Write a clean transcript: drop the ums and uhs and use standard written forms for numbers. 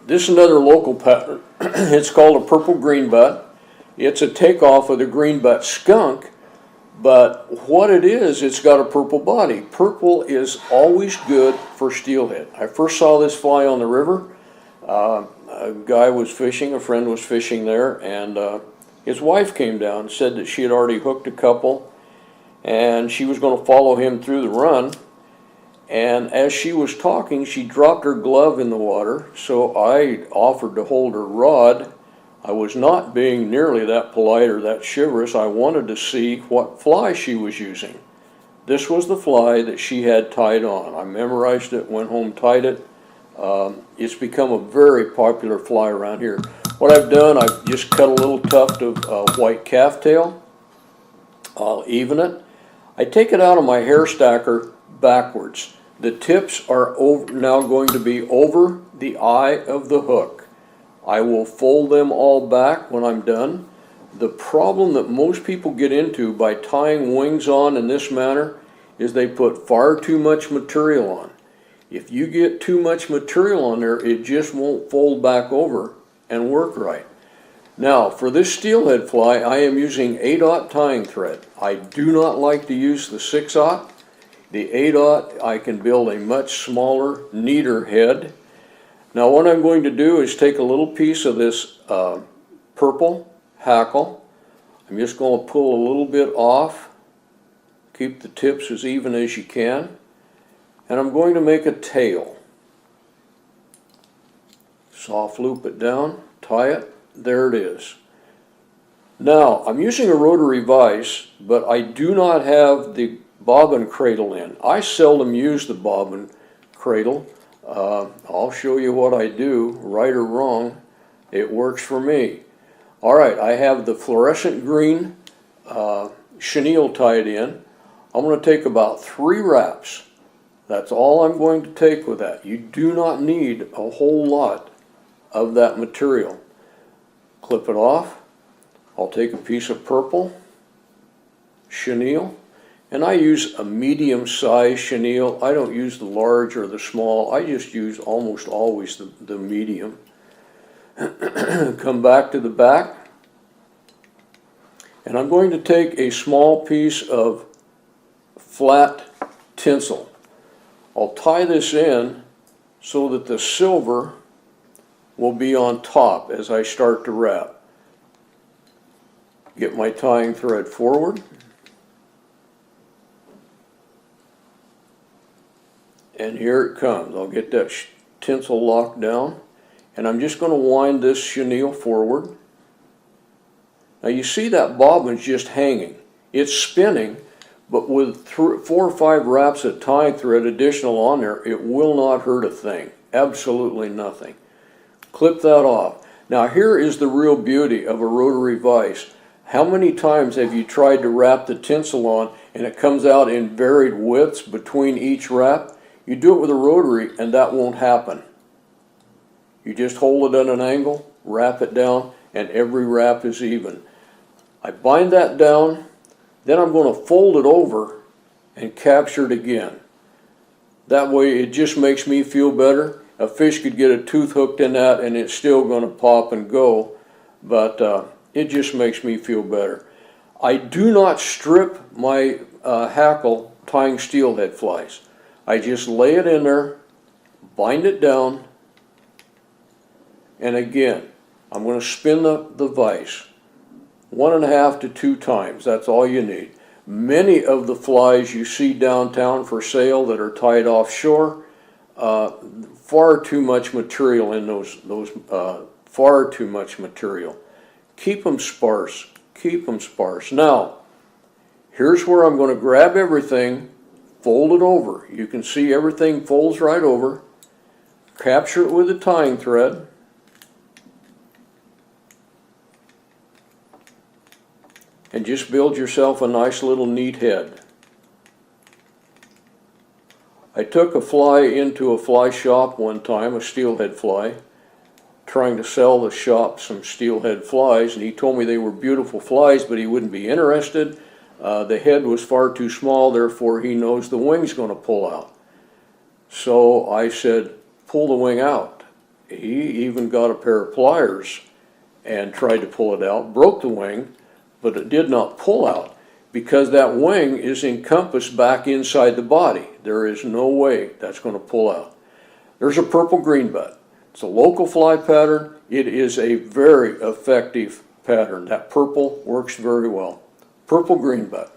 This is another local pattern. It's called a purple greenbutt. It's a takeoff of the greenbutt skunk, but what it is, it's got a purple body. Purple is always good for steelhead. I first saw this fly on the river. A guy was fishing, a friend was fishing there, and his wife came down and said that she had already hooked a couple, and she was going to follow him through the run. And as she was talking, she dropped her glove in the water, so I offered to hold her rod. I was not being nearly that polite or that chivalrous. I wanted to see what fly she was using. This was the fly that she had tied on. I memorized it, went home, tied it. It's become a very popular fly around here. What I've done, I've just cut a little tuft of white calf tail. I'll even it. I take it out of my hair stacker backwards. The tips are now going to be over the eye of the hook. I will fold them all back when I'm done. The problem that most people get into by tying wings on in this manner is they put far too much material on. If you get too much material on there, it just won't fold back over and work right. Now, for this steelhead fly, I am using 8/0 tying thread. I do not like to use the 6/0. The 8/0, I can build a much smaller, neater head. Now what I'm going to do is take a little piece of this purple hackle. I'm just going to pull a little bit off. Keep the tips as even as you can. And I'm going to make a tail. Soft loop it down, tie it, there it is. Now, I'm using a rotary vise, but I do not have the bobbin cradle in. I seldom use the bobbin cradle. I'll show you what I do, right or wrong. It works for me. All right, I have the fluorescent green chenille tied in. I'm going to take about 3 wraps. That's all I'm going to take with that. You do not need a whole lot of that material. Clip it off. I'll take a piece of purple chenille, and I use a medium size chenille. I don't use the large or the small. I just use almost always the medium. Come back to the back, and I'm going to take a small piece of flat tinsel. I'll tie this in so that the silver will be on top as I start to wrap. Get my tying thread forward, and here it comes. I'll get that tinsel locked down, and I'm just going to wind this chenille forward. Now you see that bobbin's just hanging. It's spinning, but with 4 or 5 wraps of tying thread additional on there, it will not hurt a thing. Absolutely nothing. Clip that off. Now here is the real beauty of a rotary vise. How many times have you tried to wrap the tinsel on and it comes out in varied widths between each wrap? You do it with a rotary and that won't happen. You just hold it at an angle, wrap it down, and every wrap is even. I bind that down, then I'm going to fold it over and capture it again. That way it just makes me feel better. A fish could get a tooth hooked in that and it's still going to pop and go, but it just makes me feel better. I do not strip my hackle tying steelhead flies. I just lay it in there, bind it down, and again, I'm going to spin the vise 1.5 to 2 times. That's all you need. Many of the flies you see downtown for sale that are tied offshore, far too much material in those far too much material. Keep them sparse. Keep them sparse. Now, here's where I'm going to grab everything, fold it over. You can see everything folds right over. Capture it with a tying thread. And just build yourself a nice little neat head. I took a fly into a fly shop one time, a steelhead fly, trying to sell the shop some steelhead flies, and he told me they were beautiful flies, but he wouldn't be interested. The head was far too small, therefore he knows the wing's going to pull out. So I said, pull the wing out. he even got a pair of pliers and tried to pull it out, broke the wing, but it did not pull out because that wing is encompassed back inside the body. There is no way that's going to pull out. There's a purple greenbutt. It's a local fly pattern. It is a very effective pattern. That purple works very well. Purple greenbutt.